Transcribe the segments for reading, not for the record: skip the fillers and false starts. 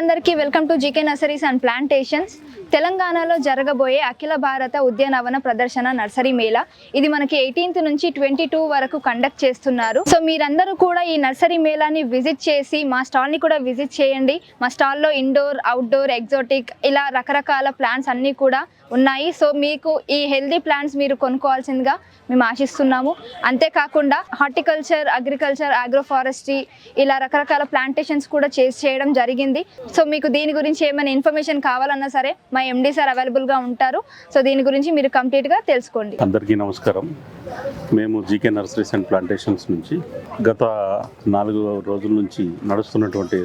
అందరికీ welcome to GK nurseries and plantations. తెలంగాణలో జరగబోయే అఖిల భారత ఉద్యానవన ప్రదర్శన నర్సరీ మేళా ఇది మనకి 18th నుంచి 22 వరకు కండక్ట్ చేస్తున్నారు. సో మీరందరూ కూడా ఈ నర్సరీ మేళాని విజిట్ చేసి మా స్టాల్ని కూడా విజిట్ చేయండి. మా స్టాల్లో ఇండోర్, అవుట్డోర్, ఎగ్జాటిక్ ఇలా రకరకాల ప్లాంట్స్ అన్నీ కూడా ఉన్నాయి. సో మీకు ఈ హెల్దీ ప్లాంట్స్ మీరు కొనుక్కోవాల్సిందిగా మేము ఆశిస్తున్నాము. అంతేకాకుండా హార్టికల్చర్, అగ్రికల్చర్, ఆగ్రోఫారెస్ట్రీ ఇలా రకరకాల ప్లాంటేషన్స్ కూడా చేయడం జరిగింది. సో మీకు దీని గురించి ఏమైనా ఇన్ఫర్మేషన్ కావాలన్నా సరే మా ఎండి సార్ అవైలబుల్గా ఉంటారు. సో దీని గురించి మీరు కంప్లీట్గా తెలుసుకోండి. అందరికీ నమస్కారం. మేము జీకే నర్సరీస్ అండ్ ప్లాంటేషన్స్ నుంచి గత 4 రోజుల నుంచి నడుస్తున్నటువంటి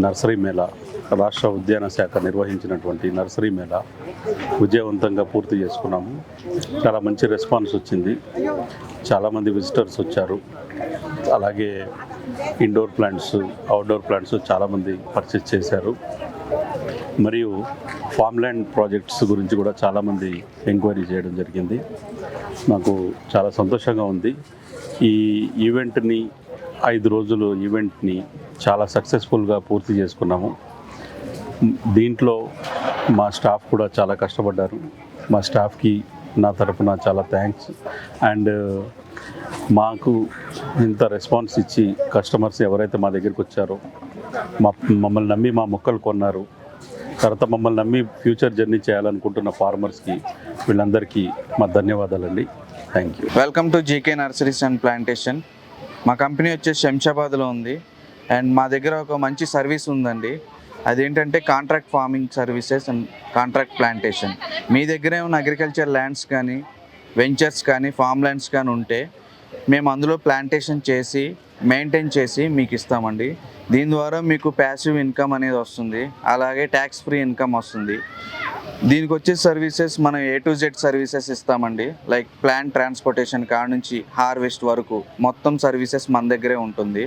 నర్సరీ మేళా, రాష్ట్ర ఉద్యాన శాఖ నిర్వహించినటువంటి నర్సరీ మేళా విజయవంతంగా పూర్తి చేసుకున్నాము. చాలా మంచి రెస్పాన్స్ వచ్చింది. చాలామంది విజిటర్స్ వచ్చారు. అలాగే ఇండోర్ ప్లాంట్స్, అవుట్డోర్ ప్లాంట్స్ చాలామంది పర్చేస్ చేశారు. మరియు ఫార్మ్ల్యాండ్ ప్రాజెక్ట్స్ గురించి కూడా చాలామంది ఎంక్వైరీ చేయడం జరిగింది. నాకు చాలా సంతోషంగా ఉంది. ఈ ఈవెంట్ని 5 రోజులు ఈవెంట్ని చాలా సక్సెస్ఫుల్గా పూర్తి చేసుకున్నాము. దీంట్లో మా స్టాఫ్ కూడా చాలా కష్టపడ్డారు. మా స్టాఫ్కి నా తరపున చాలా థ్యాంక్స్. అండ్ మాకు ఇంత రెస్పాన్స్ ఇచ్చి కస్టమర్స్ ఎవరైతే మా దగ్గరికి వచ్చారో, మమ్మల్ని నమ్మి మా మొక్కలు కొన్నారు, తర్వాత మమ్మల్ని నమ్మి ఫ్యూచర్ జర్నీ చేయాలనుకుంటున్న ఫార్మర్స్కి వీళ్ళందరికీ మా ధన్యవాదాలండి. Thank you. Welcome to GK nurseries and plantation. మా కంపెనీ వచ్చేసి శంషాబాద్లో ఉంది. అండ్ మా దగ్గర ఒక మంచి సర్వీస్ ఉందండి. అదేంటంటే contract farming services and contract plantation. మీ దగ్గర ఏమైనా అగ్రికల్చర్ ల్యాండ్స్ కానీ, వెంచర్స్ కానీ, ఫామ్ ల్యాండ్స్ కానీ ఉంటే మేము అందులో ప్లాంటేషన్ చేసి మెయింటైన్ చేసి మీకు ఇస్తామండి. దీని ద్వారా మీకు ప్యాసివ్ ఇన్కమ్ అనేది వస్తుంది, అలాగే ట్యాక్స్ ఫ్రీ ఇన్కమ్ వస్తుంది. దీనికి వచ్చే సర్వీసెస్ మనం A to Z సర్వీసెస్ ఇస్తామండి. లైక్ ప్లాంట్ ట్రాన్స్పోర్టేషన్ కాడ నుంచి హార్వెస్ట్ వరకు మొత్తం సర్వీసెస్ మన దగ్గరే ఉంటుంది.